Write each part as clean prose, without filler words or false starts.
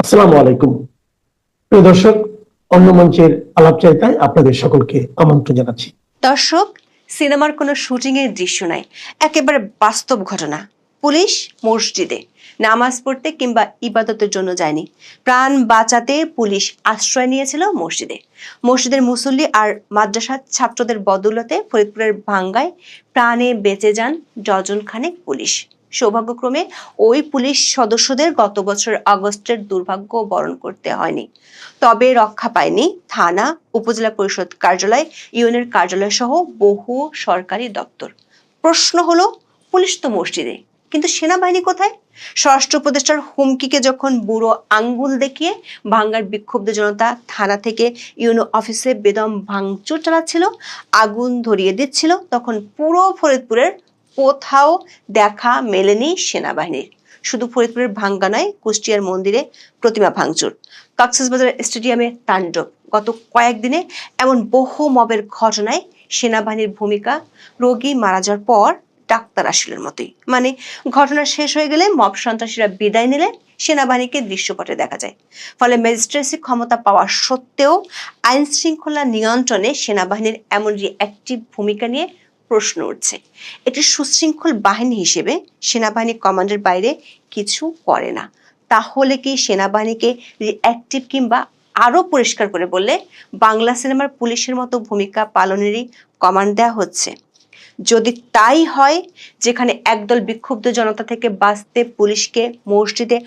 আসসালামু আলাইকুম। প্রিয় দর্শক, অন্য মঞ্চের আলাপচারিতায় আপনাদের সকলকে আমন্ত্রণ জানাচ্ছি। দর্শক, সিনেমার কোনো শুটিং এর দৃশ্য নাই, একেবারে বাস্তব ঘটনা। পুলিশ মসজিদে নামাজ পড়তে কিংবা ইবাদতের জন্য যায়নি, প্রাণ বাঁচাতে পুলিশ আশ্রয় নিয়েছিল মসজিদে। মসজিদের মুসল্লি আর মাদ্রাসার ছাত্রদের বদৌলতে ফরিদপুরের ভাঙ্গায় প্রাণে বেঁচে যান ডজন খানেক পুলিশ। সৌভাগ্যক্রমে ওই পুলিশ সদস্যদের গত বছর আগস্টের দুর্ভাগ্য বরণ করতে হয়নি। তবে রক্ষা পায়নি থানা, উপজেলা পরিষদ কার্যালয়, ইউনিয়নের কার্যালয় সহ বহু সরকারি দপ্তর। প্রশ্ন হলো, পুলিশ তো মসজিদে, কিন্তু সেনাবাহিনী কোথায়? স্বরাষ্ট্র উপদেষ্টার হুমকিকে যখন বুড়ো আঙ্গুল দেখিয়ে ভাঙ্গার বিক্ষুব্ধ জনতা থানা থেকে ইউনো অফিসে বেদম ভাঙচুর চালাচ্ছিল, আগুন ধরিয়ে দিচ্ছিল, তখন পুরো ফরিদপুরের কোথাও দেখা মেলেনি সেনাবাহিনীর। শুধু ফরিদপুরের ভাঙ্গা নয়, কুষ্টিয়ার মন্দিরে প্রতিমা ভাঙচুর, কক্সবাজার স্টেডিয়ামে তাণ্ডব। গত কয়েকদিনে এমন বহু মবের ঘটনায় সেনাবাহিনীর ভূমিকা রোগী মারা যাওয়ার পর ডাক্তার আসলের মতোই। মানে ঘটনা শেষ হয়ে গেলে মব সন্ত্রাসীরা বিদায় নিলে সেনাবাহিনীকে দৃশ্যপটে দেখা যায়। ফলে ম্যাজিস্ট্রেসি ক্ষমতা পাওয়া সত্ত্বেও আইন শৃঙ্খলা নিয়ন্ত্রণে সেনাবাহিনীর এমন রিঅ্যাক্টিভ ভূমিকা নিয়ে প্রশ্ন উঠছে। একটি সুশৃঙ্খল বাহিনী হিসেবে সেনাবাহিনী কমান্ডের বাইরে কিছু করে না। তাহলে কি সেনাবাহিনীকে রিঅ্যাক্টিভ কিংবা আরো পরিষ্কার করে বললে বাংলা সিনেমার পুলিশের মতো ভূমিকা পালনেরই কমান্ড দেওয়া হচ্ছে? যদি তাই হয়, যেখানে একদল বিক্ষুব্ধ জনতা থেকে বাঁচতে পুলিশকে মসজিদে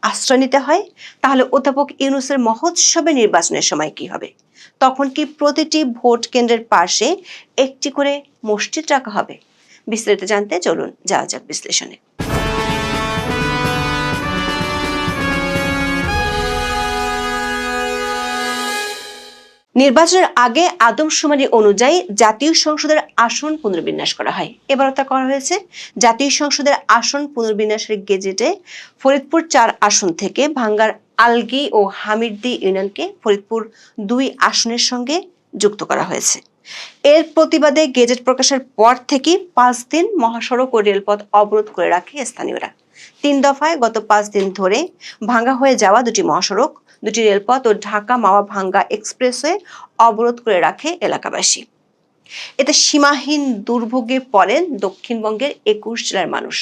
আশ্রয় নিতে হয়, তাহলে অধ্যাপক ইউনূসের মহোৎসবে নির্বাচনের সময় কি হবে? তখন কি প্রতিটি ভোট কেন্দ্রের পাশে একটি করে মসজিদ রাখা হবে? বিস্তারিত জানতে চলুন যাওয়া যাক বিশ্লেষণে। নির্বাচনের আগে আদমশুমারি অনুযায়ী জাতীয় সংসদের আসন পুনর্বিন্যাস করা হয়। এবারও তা করা হয়েছে। জাতীয় সংসদের আসন পুনর্বিন্যাসের গেজেটে ফরিদপুর 4 আসন থেকে ভাঙ্গার আলগী ও হামিরদী ইউনিয়নকে ফরিদপুর 2 আসনের সঙ্গে যুক্ত করা হয়েছে। এর প্রতিবাদে গেজেট প্রকাশের পর থেকে 5 দিন মহাসড়ক ও রেলপথ অবরোধ করে রাখে স্থানীয়রা। 3 দফায় গত 5 দিন ধরে ভাঙ্গা হয়ে যাওয়া 2টি মহাসড়ক, 2টি রেলপথ ও ঢাকা মাওয়া ভাঙ্গা এক্সপ্রেসওয়ে অবরোধ করে রাখে এলাকাবাসী। এতে সীমাহীন দুর্ভোগে পড়েন দক্ষিণবঙ্গের 21 জেলার মানুষ।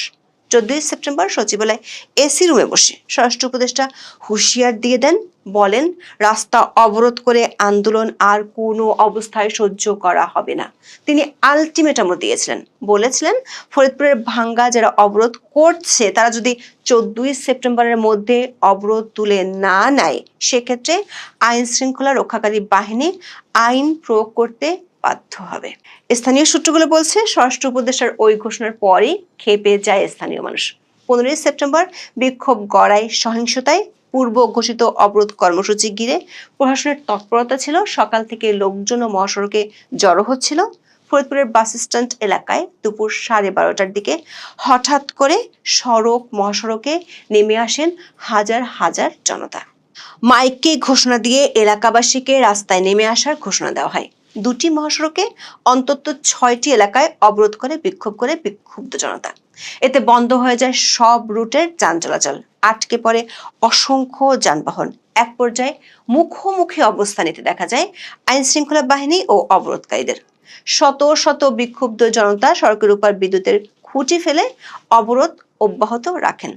14 সেপ্টেম্বর সচিবালয় এসি রুমে বসে স্বরাষ্ট্র উপদেষ্টা হুঁশিয়ার দিয়ে দেন, বলেন রাস্তা অবরোধ করে আন্দোলন আর কোনো অবস্থায় সহ্য করা হবে না। তিনি আলটিমেটামও দিয়েছিলেন, বলেছিলেন ফরিদপুরের ভাঙ্গা যারা অবরোধ করছে তারা যদি 14 সেপ্টেম্বরের মধ্যে অবরোধ তুলে না নেয়, সেক্ষেত্রে আইন শৃঙ্খলা রক্ষাকারী বাহিনী আইন প্রয়োগ করতে বাধ্য হবে। স্থানীয় সূত্রগুলো বলছে, স্বরাষ্ট্র উপদেষ্টার ওই ঘোষণার পরই খেপে যায় স্থানীয় মানুষ। 15 সেপ্টেম্বর বিক্ষোভ গড়ায় সহিংসতায়। পূর্ব ঘোষিত অবরোধ কর্মসূচি ঘিরে প্রশাসনের তৎপরতা ছিল। সকাল থেকে লোকজন ও মহাসড়কে জড়ো হচ্ছিল। ফরিদপুরের বাস স্ট্যান্ড এলাকায় দুপুর 12:30টার দিকে হঠাৎ করে মহাসড়কে নেমে আসেন হাজার হাজার জনতা। মাইকে ঘোষণা দিয়ে এলাকাবাসীকে রাস্তায় নেমে আসার ঘোষণা দেওয়া হয়। 2টি মহাসড়কে অন্তত 6টি এলাকায় অবরোধ করে বিক্ষোভ করে বিক্ষুব্ধ জনতা। এতে বন্ধ হয়ে যায় সব রুটের যান চলাচল, আটকে পড়ে অসংখ্য যানবাহন। এক পর্যায়ে মুখোমুখি অবস্থান নিতে দেখা যায় আইন শৃঙ্খলা বাহিনী ও অবরোধকারীদের। শত শত বিক্ষুব্ধ জনতা সড়কের উপর বিদ্যুতের খুঁটি ফেলে অবরোধ অব্যাহত রাখেন।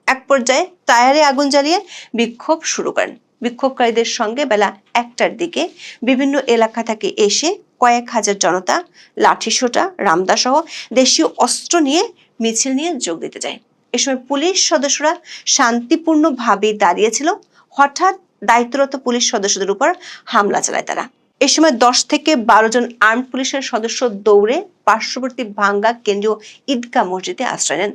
এক পর্যায়ে টায়ারে আগুন জ্বালিয়ে বিক্ষোভ শুরু করেন। বিক্ষোভকারীদের সঙ্গে বেলা 1টার দিকে বিভিন্ন এলাকা থেকে এসে কয়েক হাজার জনতা লাঠিসোঁটা, রামদা সহ দেশীয় অস্ত্র নিয়ে মিছিল নিয়ে যোগ দিতে যায়। এ সময় পুলিশ সদস্যরা শান্তিপূর্ণভাবে দাঁড়িয়েছিল। হঠাৎ দায়িত্বরত পুলিশ সদস্যদের উপর হামলা চালায় তারা। এ সময় 10 থেকে 12 জন আর্মড পুলিশের সদস্য দৌড়ে পার্শ্ববর্তী ভাঙ্গা কেন্দ্রীয় ঈদগাহ মসজিদে আশ্রয় নেন।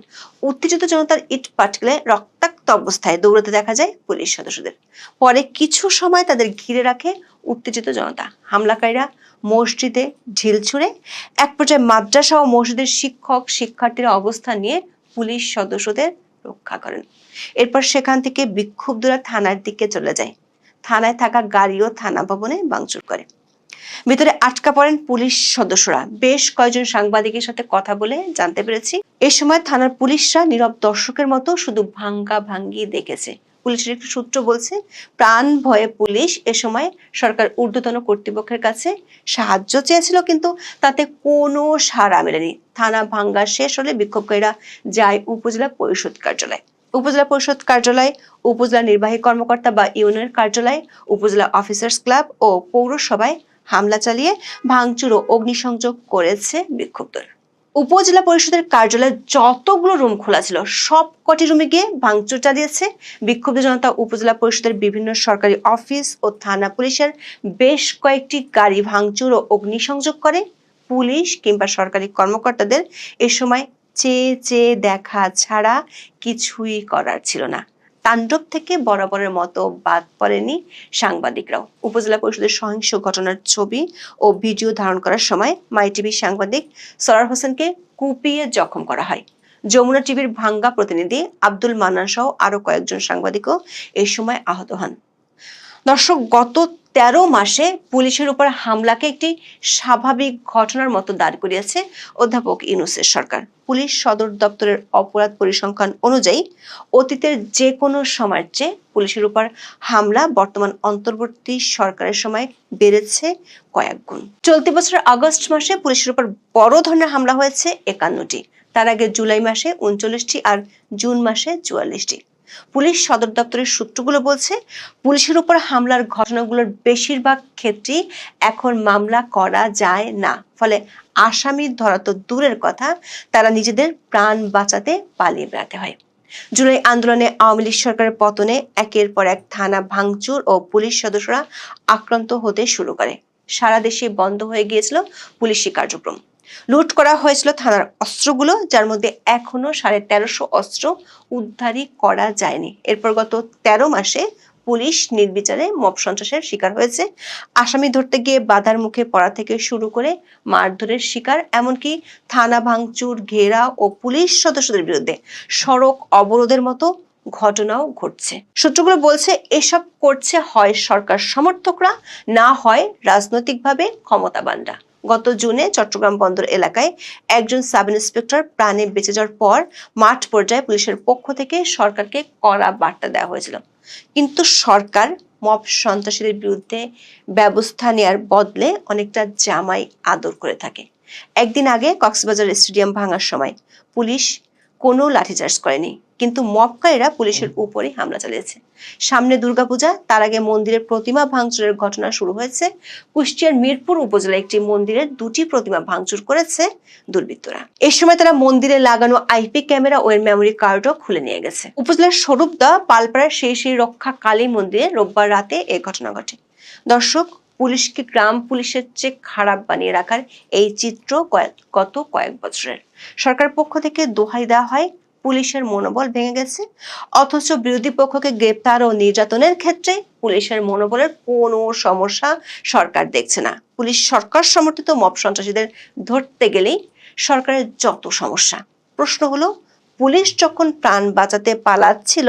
উত্তেজিত জনতার ইট পাটকেলে রক্তাক্ত অবস্থায় দৌড়াতে দেখা যায় পুলিশ সদস্যদের। পরে কিছু সময় তাদের ঘিরে রাখে উত্তেজিত জনতা। হামলাকারীরা মসজিদে ঢিল ছুঁড়ে। এক পর্যায়ে মাদ্রাসা ও মসজিদের শিক্ষক শিক্ষার্থীরা অবস্থান নিয়ে পুলিশ সদস্যদের রক্ষা করেন। এরপর সেখান থেকে বিক্ষুব্ধরা থানার দিকে চলে যায়। থানায় থাকা গাড়ি ও থানা ভবনে ভাঙচুর করে। ভিতরে আটকা পড়েন পুলিশ সদস্যরা। বেশ কয়েকজন সাংবাদিকের সাথে কথা বলে জানতে পেরেছি, এ সময় থানার পুলিশরা নীরব দর্শকের মতো শুধু ভাঙ্গি দেখেছে, পুলিশের একটি সূত্র বলছে, প্রাণ ভয়ে পুলিশ এ সময় সরকার ঊর্ধ্বতন কর্তৃপক্ষের কাছে সাহায্য চেয়েছিল, কিন্তু তাতে কোনো সাড়া মেলেনি। থানা ভাঙ্গা শেষ হলে বিক্ষোভকারীরা যায় উপজেলা পরিষদ কার্যালয়। উপজেলা পরিষদ কার্যালয়, উপজেলা নির্বাহী কর্মকর্তা বা ইউনিয়নের কার্যালয়, উপজেলা অফিসার্স ক্লাব ও পৌরসভায় হামলা চালিয়ে ভাঙচুর ও অগ্নিসংযোগ করেছে বিক্ষুব্ধরা। উপজেলা পরিষদের কার্যালয়ে যতগুলো রুম খোলা ছিল সব কটি রুমে গিয়ে ভাঙচুর চালিয়েছে বিক্ষুব্ধ জনতা। উপজেলা পরিষদের বিভিন্ন সরকারি অফিস ও থানা পুলিশের বেশ কয়েকটি গাড়ি ভাঙচুর ও অগ্নিসংযোগ করে। পুলিশ কিংবা সরকারি কর্মকর্তাদের এ সময় চেয়ে চেয়ে দেখা ছাড়া কিছুই করার ছিল না। তাণ্ডব থেকে বরাবরের মতো বাদ পড়েনি সাংবাদিকরাও। উপজেলা পরিষদের সহিংস ঘটনার ছবি ও ভিডিও ধারণ করার সময় মাই টিভির সাংবাদিক সরার হোসেনকে কুপিয়ে জখম করা হয়। যমুনা টিভির ভাঙ্গা প্রতিনিধি আব্দুল মান্নান সহ আরো কয়েকজন সাংবাদিকও এই সময় আহত হন। দর্শক, গত 13 মাসে পুলিশের উপর হামলাকে একটি স্বাভাবিক ঘটনার মতো দাঁড় করিয়েছে অধ্যাপক ইউনূসের সরকার। পুলিশ সদর দপ্তরের অপরাধ পরিসংখ্যান অনুযায়ী অতীতের যে কোনো সময়ের চেয়ে পুলিশের উপর হামলা বর্তমান অন্তর্বর্তী সরকারের সময় বেড়েছে কয়েক গুণ। চলতি বছরের আগস্ট মাসে পুলিশের উপর বড় ধরনের হামলা হয়েছে 51টি। তার আগে জুলাই মাসে 39টি আর জুন মাসে 44টি। পুলিশ সদর দপ্তরের সূত্রগুলো বলছে, পুলিশের উপর হামলার ঘটনাগুলোর বেশিরভাগ ক্ষেত্রেই এখন মামলা করা যায় না, ফলে আসামি ধরা তো দূরের কথা, তারা নিজেদের প্রাণ বাঁচাতে পালিয়ে বেড়াতে হয়। জুলাই আন্দোলনে আওয়ামী লীগ সরকারের পতনে একের পর এক থানা ভাঙচুর ও পুলিশ সদস্যরা আক্রান্ত হতে শুরু করে। সারা দেশে বন্ধ হয়ে গিয়েছিল পুলিশি কার্যক্রম। লুট করা হয়েছিল থানার অস্ত্রগুলো, যার মধ্যে এখনো 1350 অস্ত্র উদ্ধারই করা যায়নি। এরপর গত 13 মাসে পুলিশ নির্বিচারে মব সন্ত্রাসের শিকার হয়েছে। আসামি ধরতে গিয়ে বাধার মুখে পড়া থেকে শুরু করে মারধরের শিকার, এমনকি থানা ভাঙচুর, ঘেরাও ও পুলিশ সদস্যদের বিরুদ্ধে সড়ক অবরোধের মতো ঘটনাও ঘটছে। সূত্রগুলো বলছে, এসব করছে হয় সরকার সমর্থকরা, না হয় রাজনৈতিকভাবে ক্ষমতাবানরা। গত জুনে চট্টগ্রাম বন্দর এলাকায় একজন সাব ইন্সপেক্টর প্রাণে বেঁচে যাওয়ার পর মাঠ পর্যায়ে পুলিশের পক্ষ থেকে সরকারকে কড়া বার্তা দেওয়া হয়েছিল, কিন্তু সরকার মব সন্ত্রাসীদের বিরুদ্ধে ব্যবস্থা নেয়ার বদলে অনেকটা জামাই আদর করে থাকে। একদিন আগে কক্সবাজার স্টেডিয়াম ভাঙার সময় পুলিশ কোনো লাঠিচার্জ করেনি, কিন্তু মবকারীরা পুলিশের উপরে হামলা চালিয়েছে। সামনে দুর্গাপূজা, তার আগে মন্দিরের প্রতিমা ভাঙচুরের ঘটনা শুরু হয়েছে। কুষ্টিয়ার মিরপুর উপজেলায় একটি মন্দিরের 2টি প্রতিমা ভাঙচুর করেছে দুর্বৃত্তরা। এই সময় তারা মন্দিরে লাগানো আইপি ক্যামেরা ও এর মেমোরি কার্ডও খুলে নিয়ে গেছে। উপজেলার স্বরূপদা পালপাড়ার শ্রী রক্ষা কালী মন্দিরে রোববার রাতে এই ঘটনা ঘটে। দর্শক, পুলিশকে গ্রাম পুলিশের চেয়ে খারাপ বানিয়ে রাখার এই চিত্র গত কয়েক বছরের। সরকার পক্ষ থেকে দোহাই দেওয়া হয় পুলিশের মনোবল ভেঙে গেছে, অথচ বিরোধী পক্ষকে গ্রেপ্তার ও নির্যাতনের ক্ষেত্রে পুলিশের মনোবলের কোনো সমস্যা সরকার দেখছে না। পুলিশ সরকার সমর্থিত মব সন্ত্রাসীদের ধরতে গেলেই সরকারের যত সমস্যা। প্রশ্ন হলো, পুলিশ যখন প্রাণ বাঁচাতে পালাচ্ছিল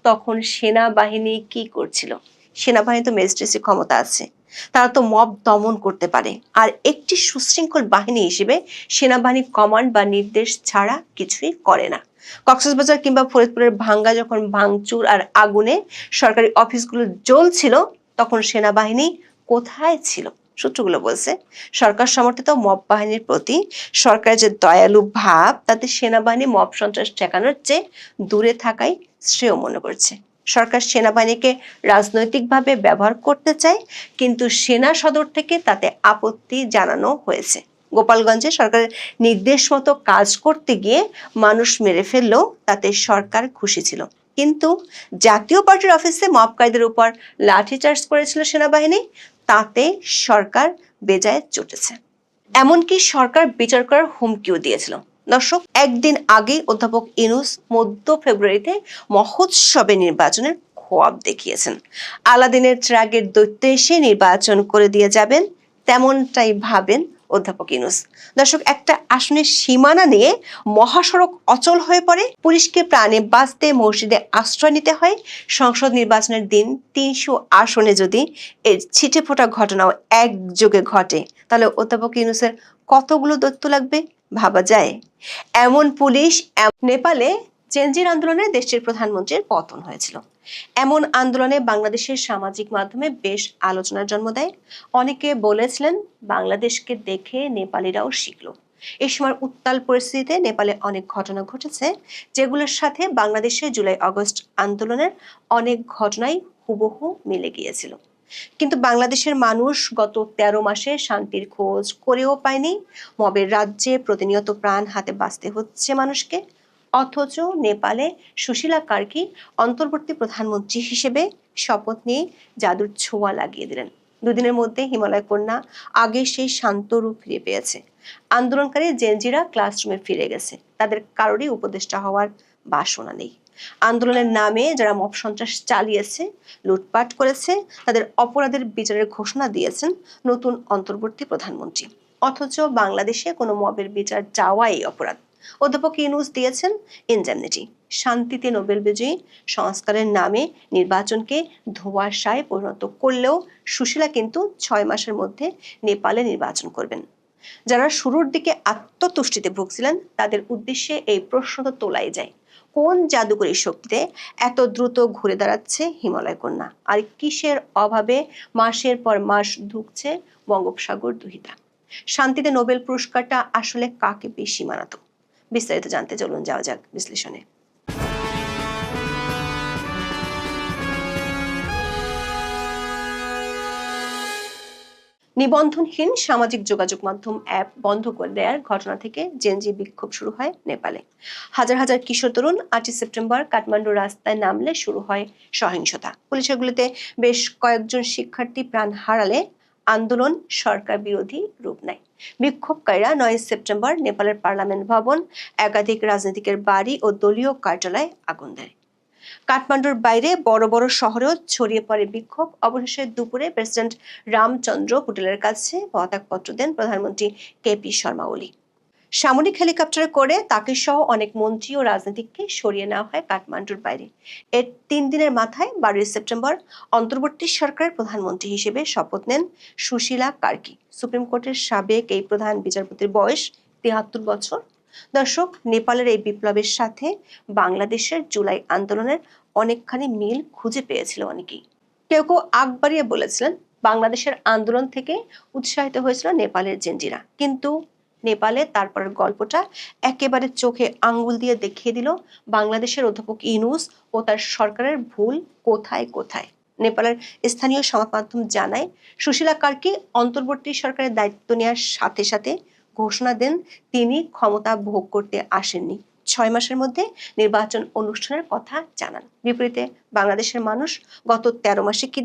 তখন সেনাবাহিনী কি করছিল? সেনাবাহিনী তো ম্যাজিস্ট্রেসি ক্ষমতা আছে, তারা তো মব দমন করতে পারে, আর একটি সুশৃঙ্খল বাহিনী হিসেবে সেনাবাহিনী কমান্ড বা নির্দেশ ছাড়া কিছুই করে না। কক্সবাজার কিংবা ফরিদপুরের ভাঙ্গা যখন ভাঙচুর আর আগুনে সরকারি অফিসগুলো জ্বলছিল, তখন সেনাবাহিনী কোথায় ছিল? সূত্রগুলো বলছে, সরকার সমর্থিত মব বাহিনীর প্রতি সরকারের যে দয়ালু ভাব, তাতে সেনাবাহিনী মব সন্ত্রাস ঠেকানোর চেয়ে দূরে থাকাই শ্রেয় মনে করছে। সরকার সেনাবাহিনীকে রাজনৈতিকভাবে ব্যবহার করতে চায়, কিন্তু সেনা সদর থেকে তাতে আপত্তি জানানো হয়েছে। গোপালগঞ্জে সরকারের নির্দেশ মতো কাজ করতে গিয়ে মানুষ মেরে ফেললেও তাতে সরকার খুশি ছিল, কিন্তু জাতীয় পার্টির অফিসে মবকারীদের উপর লাঠিচার্জ করেছিল সেনাবাহিনী, তাতে সরকার বেজায় চটেছে। এমনকি সরকার বিচার করার হুমকিও দিয়েছিল। দর্শক, একদিন আগে অধ্যাপক ইউনূস মধ্য ফেব্রুয়ারিতে মহোৎসবে নির্বাচনের খোয়াব দেখিয়েছেন। আলাদিনের ট্রাগের দৈত্য এসে নির্বাচন করে দিয়ে যাবেন, তেমনটাই ভাবেন অধ্যাপক ইউনূস। দর্শক, একটা আসনের সীমানা নিয়ে মহাসড়ক অচল হয়ে পড়ে, পুলিশকে প্রাণে বাঁচতে মসজিদে আশ্রয় নিতে হয়। সংসদ নির্বাচনের দিন 300 আসনে যদি এর ছিটে ফোটা ঘটনাও একযোগে ঘটে, তাহলে অধ্যাপক ইউনূসের কতগুলো দৈত্য লাগবে ভাবা যায়। এমন পুলিশ। নেপালে চেনজির আন্দোলনে দেশটির প্রধানমন্ত্রীর পতন হয়েছিল। এমন আন্দোলনে বাংলাদেশের সামাজিক মাধ্যমে বেশ আলোচনার জন্ম দেয়। অনেকে বলেছিলেন বাংলাদেশকে দেখে নেপালিরাও শিখলো। এই সময় উত্তাল পরিস্থিতিতে নেপালে অনেক ঘটনা ঘটেছে, যেগুলোর সাথে বাংলাদেশের জুলাই আগস্ট আন্দোলনের অনেক ঘটনাই হুবহু মিলে গিয়েছিল। কিন্তু বাংলাদেশের মানুষ গত 13 মাসে শান্তির খোঁজ করেও পায়নি। মবের রাজ্যে প্রতিনিয়ত প্রাণ হাতে বাঁচতে হচ্ছে মানুষকে। অথচ নেপালে সুশীলা কার্কি অন্তর্বর্তী প্রধানমন্ত্রী হিসেবে শপথ নিয়ে জাদুর ছোঁয়া লাগিয়ে দিলেন। দুদিনের মধ্যে হিমালয় কন্যা আগে সেই শান্ত রূপ ফিরে পেয়েছে। আন্দোলনকারী জেনজিরা ক্লাসরুমে ফিরে গেছে। তাদের কারোরই উপদেষ্টা হওয়ার বাসনা নেই। আন্দোলনের নামে যারা মব সন্ত্রাস চালিয়েছে, লুটপাট করেছে, তাদের অপরাধের বিচারের ঘোষণা দিয়েছেন নতুন অন্তর্বর্তী প্রধানমন্ত্রী। অথচ বাংলাদেশে কোনো মবের বিচার চাওয়াই অপরাধ। অধ্যাপক ইউনূস দিয়েছেন ইনডেমনিটি। শান্তিতে নোবেল বিজয়ী সংস্কারের নামে নির্বাচনকে ধোঁয়াশায় পরিণত করলেও সুশীলা কিন্তু 6 মাসের মধ্যে নেপালে নির্বাচন করবেন। যারা শুরুর দিকে আত্মতুষ্টিতে ভুগছিলেন তাদের উদ্দেশ্যে এই প্রশ্ন তো তোলাই যায়, কোন জাদুকরী শক্তিতে এত দ্রুত ঘুরে দাঁড়াচ্ছে হিমালয় কন্যা? আর কিসের অভাবে মাসের পর মাস ধুঁকছে বঙ্গোপসাগর দুহিতা? শান্তিতে নোবেল পুরস্কারটা আসলে কাকে বেশি মানাতো? বিস্তারিত জানতে চলুন যাওয়া যাক বিশ্লেষণে। নিবন্ধনহীন সামাজিক যোগাযোগ মাধ্যম অ্যাপ বন্ধ করে দেওয়ার ঘটনা থেকে জেনজি বিক্ষোভ শুরু হয় নেপালে। হাজার হাজার কিশোর তরুণ 8 সেপ্টেম্বর কাঠমান্ডু রাস্তায় নামলে শুরু হয় সহিংসতা। পুলিশের গুলিতে বেশ কয়েকজন শিক্ষার্থী প্রাণ হারালে আন্দোলন সরকার বিরোধী রূপ নেয়। বিক্ষোভকারীরা 9 সেপ্টেম্বর নেপালের পার্লামেন্ট ভবন, একাধিক রাজনীতিকের বাড়ি ও দলীয় কার্যালয়ে আগুন দেয়। কাঠমান্ডুর বাইরে বড় বড় শহরেও ছড়িয়ে পড়ে বিক্ষোভ। অবশেষে দুপুরে প্রেসিডেন্ট রামচন্দ্র হোটেলের কাছে পদত্যাগপত্র দেন প্রধানমন্ত্রী কেপি শর্মা ওলি। সামরিক হেলিকপ্টারে করে তাকে সহ অনেক মন্ত্রী ও রাজনীতিককে সরিয়ে নেওয়া হয় কাঠমান্ডুর বাইরে। এর 3 দিনের মাথায় 12 সেপ্টেম্বর অন্তর্বর্তী সরকারের প্রধানমন্ত্রী হিসেবে শপথ নেন সুশীলা কার্কি। সুপ্রিম কোর্টের সাবেক এই প্রধান বিচারপতির বয়স 73 বছর। দর্শক, নেপালের এই বিপ্লবের সাথে বাংলাদেশের জুলাই আন্দোলনের অনেকখানি মিল খুঁজে পেয়েছিল অনেকেই। কেউ কেউ আগ বাড়িয়ে বলেছিলেন বাংলাদেশের আন্দোলন থেকে উৎসাহিত হয়েছিল নেপালের জেনজিরা। কিন্তু নেপালে তারপরের গল্পটা একেবারে চোখে আঙ্গুল দিয়ে দেখিয়ে দিল বাংলাদেশের অধ্যাপক ইউনূস ও তার সরকারের ভুল কোথায় কোথায়। নেপালের স্থানীয় সংবাদ মাধ্যম জানায়, সুশীলা কার্কি অন্তর্বর্তী সরকারের দায়িত্ব নেওয়ার সাথে সাথে ঘোষণা দেন তিনি ক্ষমতা ভোগ করতে আসেননি, 6 মাসের মধ্যে নির্বাচন অনুষ্ঠানের কথা জানান। বিপরীতে বাংলাদেশের মানুষ গত 13 মাসে কি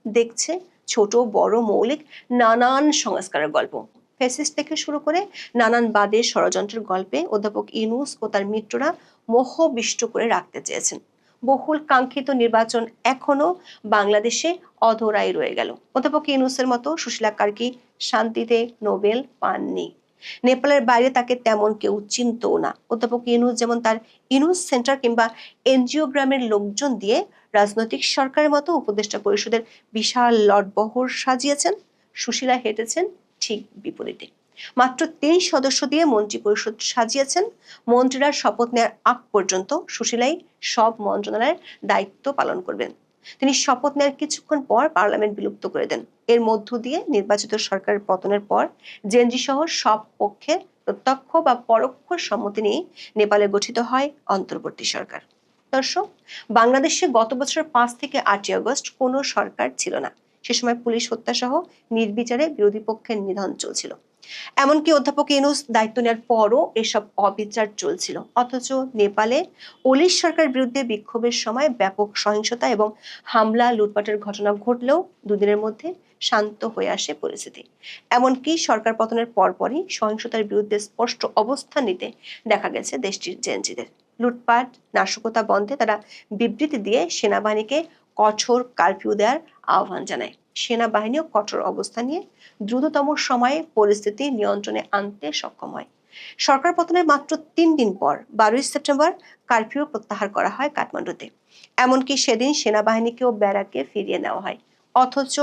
দেখছে ছোট বড় মৌলিক নানান সংস্কারের গল্প। ফ্যাসিস্ট থেকে শুরু করে নানান বাদে ষড়যন্ত্রের গল্পে অধ্যাপক ইউনূস ও তার মিত্ররা মোহবিষ্ট করে রাখতে চেয়েছেন। বহুল কাঙ্ক্ষিত নির্বাচন এখনো বাংলাদেশে অধরাই রয়ে গেল। অধ্যাপক ইউনূসের মতো সুশীলা কার্কি শান্তিতে নোবেল পাননি। নেপালের বাইরে তাকে তেমন কেউ চিনতও না। অধ্যাপক ইউনূস যেমন তার ইউনূস সেন্টার কিংবা এনজিওগ্রামের লোকজন দিয়ে রাজনৈতিক সরকারের মতো উপদেষ্টা পরিষদের বিশাল লটবহর সাজিয়েছেন, সুশীলা হেঁটেছেন ঠিক বিপরীতে। মাত্র 3 সদস্য দিয়ে মন্ত্রী পরিষদ সাজিয়েছেন। মন্ত্রীরা শপথ নেওয়ার আগ পর্যন্ত সুশীলাই সব মন্ত্রণালয়ের দায়িত্ব পালন করবেন। তিনি শপথ নেওয়ার কিছুক্ষণ পর পার্লামেন্ট বিলুপ্ত করে দেন। এর মধ্য দিয়ে নির্বাচিত সরকারের পতনের পর জেনজি সহ সব পক্ষে প্রত্যক্ষ বা পরোক্ষ সম্মতি নিয়ে নেপালে গঠিত হয় অন্তর্বর্তী সরকার। দর্শক, বাংলাদেশে গত বছরের 5 থেকে 8 আগস্ট কোনো সরকার ছিল না। সে সময় পুলিশ হত্যা সহ নির্বিচারে বিরোধী পক্ষের নিধন চলছিল। এমনকি অধ্যাপক ইউনূস দায়িত্ব নেওয়ার পরও এসব অবিচার চলছিল। অথচ নেপালে ওলি সরকারের বিরুদ্ধে বিক্ষোভের সময় ব্যাপক সহিংসতা এবং হামলা লুটপাটের ঘটনা ঘটলেও দুদিনের মধ্যে শান্ত হয়ে আসে পরিস্থিতি। এমনকি সরকার পতনের পরপরই সহিংসতার বিরুদ্ধে স্পষ্ট অবস্থান নিতে দেখা গেছে দেশটির জেনজিদের। লুটপাট নাশকতা বন্ধে তারা বিবৃতি দিয়ে সেনাবাহিনীকে কঠোর কারফিউ দেওয়ার আহ্বান জানায়। সেনাবাহিনীও কঠোর অবস্থান নিয়ে দ্রুততম সময়ে পরিস্থিতি নিয়ন্ত্রণে আনতে সক্ষম হয়। সরকার পতনের মাত্র 3 দিন পর 12 সেপ্টেম্বর কারফিউ প্রত্যাহার করা হয় কাঠমান্ডুতে। এমনকি সেদিন সেনাবাহিনীকেও ব্যারাকে ফিরিয়ে নেওয়া হয়। অথচ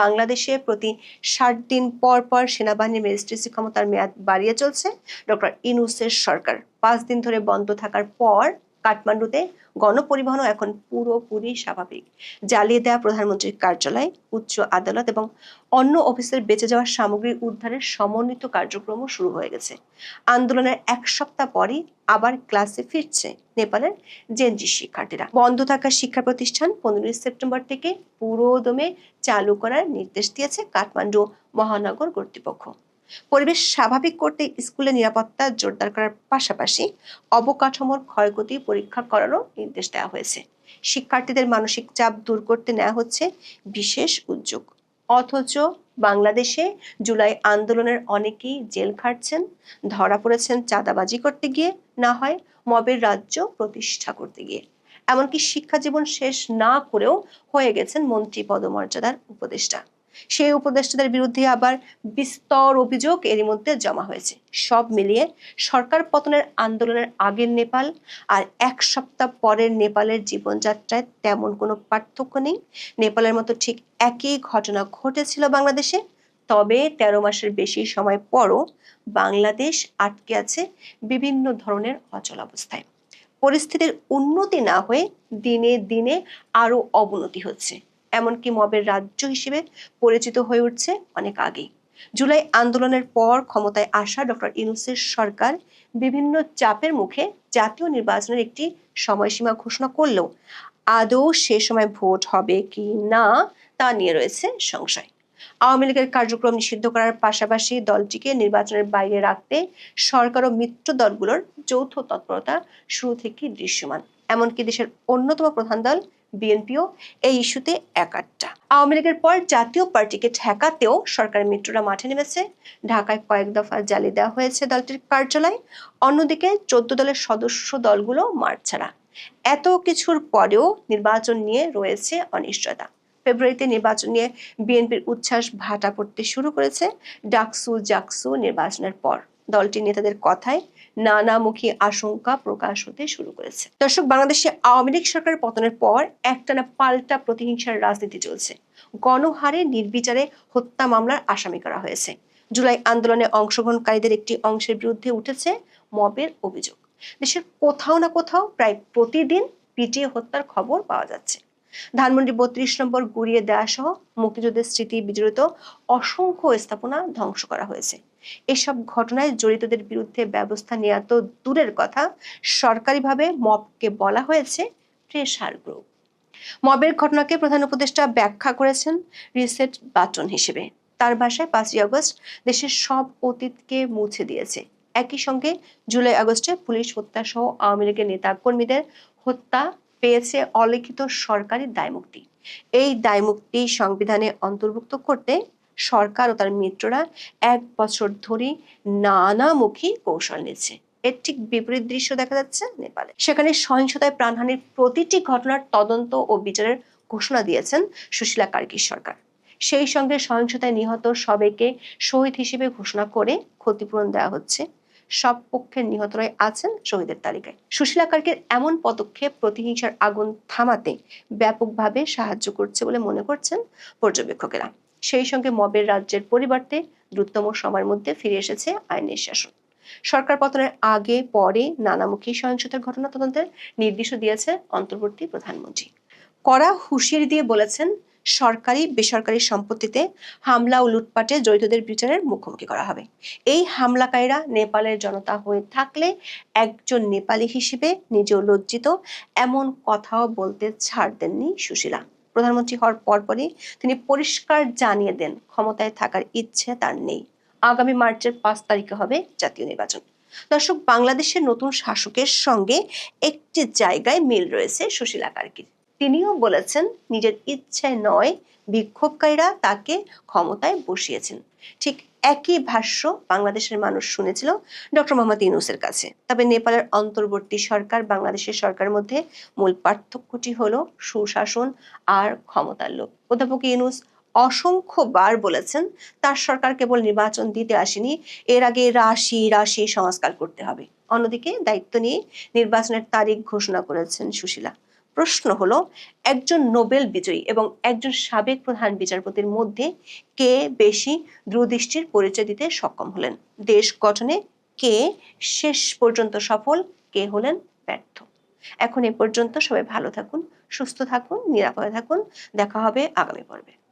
বাংলাদেশে প্রতি 60 দিন পর পর সেনাবাহিনীর ম্যাজিস্ট্রেসি ক্ষমতার মেয়াদ বাড়িয়ে চলছে ডক্টর ইউনূসের সরকার। 5 দিন ধরে বন্ধ থাকার পর কাঠমান্ডুতে গণপরিবহনও এখন পুরোপুরি স্বাভাবিক। জ্বালিয়ে দেওয়া প্রধানমন্ত্রীর কার্যালয়, উচ্চ আদালত এবং অন্য অফিসের বেঁচে যাওয়া সামগ্রী উদ্ধারের সমন্বিত কার্যক্রমও শুরু হয়ে গেছে। আন্দোলনের এক সপ্তাহ পরই আবার ক্লাসে ফিরছে নেপালের জেনজি শিক্ষার্থীরা। বন্ধ থাকা শিক্ষা প্রতিষ্ঠান 15 সেপ্টেম্বর থেকে পুরোদমে চালু করার নির্দেশ দিয়েছে কাঠমান্ডু মহানগর কর্তৃপক্ষ। পরিবেশ স্বাভাবিক করতে স্কুলে নিরাপত্তা জোরদার করার পাশাপাশি অবকাঠামোর ক্ষয়ক্ষতি পরীক্ষা করারও নির্দেশ দেওয়া হয়েছে। শিক্ষার্থীদের মানসিক চাপ দূর করতে নেওয়া হচ্ছে বিশেষ উদ্যোগ। অথচ বাংলাদেশে জুলাই আন্দোলনের অনেকেই জেল খাটছেন, ধরা পড়েছেন চাঁদাবাজি করতে গিয়ে, না হয় মবের রাজ্য প্রতিষ্ঠা করতে গিয়ে। এমনকি শিক্ষা জীবন শেষ না করেও হয়ে গেছেন মন্ত্রী পদমর্যাদার উপদেষ্টা। সেই উপদেষ্টাদের বিরুদ্ধে আবার বিস্তর অভিযোগ এরই মধ্যে জমা হয়েছে। সব মিলিয়ে সরকার পতনের আন্দোলনের আগের নেপাল আর এক সপ্তাহ পরের নেপালের জীবনযাত্রায় তেমন কোনো পার্থক্য নেই। নেপালের মতো ঠিক একই ঘটনা ঘটেছিল বাংলাদেশে, তবে 13 মাসের বেশি সময় পরও বাংলাদেশ আটকে আছে বিভিন্ন ধরনের অচলাবস্থায়। পরিস্থিতির উন্নতি না হয়ে দিনে দিনে আরো অবনতি হচ্ছে, এমনকি মবের রাজ্য হিসেবে পরিচিত হয়ে উঠছে অনেক আগেই। জুলাই আন্দোলনের পর ক্ষমতায় আসা ডক্টর ইউনূসের সরকার বিভিন্ন চাপের মুখে জাতীয় নির্বাচনের একটি সময়সীমা ঘোষণা করলেও আদৌ সে সময় ভোট হবে কি না তা নিয়ে রয়েছে সংশয়। আওয়ামী লীগের কার্যক্রম নিষিদ্ধ করার পাশাপাশি দলটিকে নির্বাচনের বাইরে রাখতে সরকার ও মিত্র দলগুলোর যৌথ তৎপরতা শুরু থেকেই দৃশ্যমান। এমনকি দেশের অন্যতম প্রধান দল বিএনপিও এই ইস্যুতে একাট্টা। আওয়ামী লীগের পর জাতীয় পার্টিকে ঠেকাতেও সরকারের মিত্ররা মাঠে নেমেছে। ঢাকায় কয়েক দফা জ্বালিয়ে দেওয়া হয়েছে দলটির কার্যালয়। অন্যদিকে 14 দলের সদস্য দলগুলো মাঠ ছাড়া। এত কিছুর পরেও নির্বাচন নিয়ে রয়েছে অনিশ্চয়তা। ফেব্রুয়ারিতে নির্বাচন নিয়ে বিএনপির উচ্ছ্বাস ভাটা পড়তে শুরু করেছে ডাকসু জাকসু নির্বাচনের পর। দলটির নেতাদের কথায় নানামুখী আশঙ্কা প্রকাশ হতে শুরু করেছে। দর্শক, বাংলাদেশে আওয়ামী লীগ সরকারের পতনের পর একটানা পাল্টা প্রতিহিংসার রাজনীতি চলছে। গণহারে নির্বিচারে হত্যা মামলার আসামি করা হয়েছে। জুলাই আন্দোলনে অংশগ্রহণকারীদের একটি অংশের বিরুদ্ধে উঠেছে মবের অভিযোগ। দেশের কোথাও না কোথাও প্রায় প্রতিদিন পিটিয়ে হত্যার খবর পাওয়া যাচ্ছে। ধানমন্ডি 32 নম্বর গুড়িয়ে দেওয়া সহ মুক্তিযুদ্ধের স্মৃতি বিজড়িত অসংখ্য স্থাপনা ধ্বংস করা হয়েছে। এসব ঘটনায় জড়িতদের বিরুদ্ধে ব্যবস্থা নেওয়া তো দূরের কথা, সরকারিভাবে মবকে বলা হয়েছে প্রেসার গ্রুপ। মবের ঘটনাকে প্রধান উপদেষ্টা ব্যাখ্যা করেছেন রিসেট বাটন হিসেবে। তার ভাষায় 5ই আগস্ট দেশের সব অতীতকে মুছে দিয়েছে। একই সঙ্গে জুলাই আগস্টে পুলিশ হত্যা সহ আওয়ামী লীগের নেতা কর্মীদের হত্যা পেয়েছে অলিখিত সরকারি দায়মুক্তি। এই দায়মুক্তি সংবিধানে অন্তর্ভুক্ত করতে সরকার ও তার মিত্ররা 1 বছর ধরে নানামুখী কৌশল নিচ্ছে। এর ঠিক বিপরীত দৃশ্য দেখা যাচ্ছে নেপালে। সেখানে সহিংসতায় প্রাণহানির প্রতিটি ঘটনার তদন্ত ও বিচারের ঘোষণা দিয়েছেন সুশীলা কার্কির সরকার। সেই সঙ্গে সহিংসতায় নিহত সবাইকে শহীদ হিসেবে ঘোষণা করে ক্ষতিপূরণ দেওয়া হচ্ছে। সব পক্ষের নিহতরাই আছেন শহীদের তালিকায়। সুশীলা কার্কির এমন পদক্ষেপ প্রতিহিংসার আগুন থামাতে ব্যাপকভাবে সাহায্য করছে বলে মনে করছেন পর্যবেক্ষকেরা। সেই সঙ্গে মবের রাজ্যের পরিবর্তে দ্রুততম সময়ের মধ্যে ফিরে এসেছে আইনের শাসন। সরকার পতনের আগে পরে নানামুখী সহিংসতার ঘটনা তদন্তের নির্দেশ দিয়েছে অন্তর্বর্তী প্রধানমন্ত্রী। কড়া হুঁশিয়ারি দিয়ে বলেছেন, সরকারি বেসরকারি সম্পত্তিতে হামলা ও লুটপাটে জড়িতদের বিচারের মুখোমুখি করা হবে। এই হামলাকারীরা নেপালের জনতা হয়ে থাকলে একজন নেপালি হিসেবে নিজেও লজ্জিত, এমন কথাও বলতে ছাড় দেননি সুশীলা। প্রধানমন্ত্রী হওয়ার পরপরই তিনি পরিষ্কার জানিয়ে দেন, ক্ষমতায় থাকার ইচ্ছে তার নেই। আগামী মার্চের 5 তারিখে হবে জাতীয় নির্বাচন। দর্শক, বাংলাদেশের নতুন শাসকের সঙ্গে একটি জায়গায় মিল রয়েছে সুশীলা কার্কির। তিনিও বলেছেন, নিজের ইচ্ছায় নয়, বিক্ষোভকারীরা তাকে ক্ষমতায় বসিয়েছেন। ঠিক একই ভাষ্য বাংলাদেশের মানুষ শুনেছিল ডক্টর মোহাম্মদ ইউনূসের কাছে। তবে নেপালের অন্তর্বর্তী সরকার বাংলাদেশের সরকারের মধ্যে মূল পার্থক্যটি হলো সুশাসন আর ক্ষমতার লোভ। অধ্যাপক ইউনূস অসংখ্যবার বলেছেন, তার সরকার কেবল নির্বাচন দিতে আসেনি, এর আগে রাশি রাশি সংস্কার করতে হবে। অন্যদিকে দায়িত্ব নিয়ে নির্বাচনের তারিখ ঘোষণা করেছেন সুশীলা। প্রশ্ন হলো, একজন নোবেল বিজয়ী এবং একজন সাবেক প্রধান বিচারপতির মধ্যে কে বেশি দূরদৃষ্টির পরিচয় দিতে সক্ষম হলেন? দেশ গঠনে কে শেষ পর্যন্ত সফল, কে হলেন ব্যর্থ? এখন এ পর্যন্ত, সবাই ভালো থাকুন, সুস্থ থাকুন, নিরাপদে থাকুন। দেখা হবে আগামী পর্বে।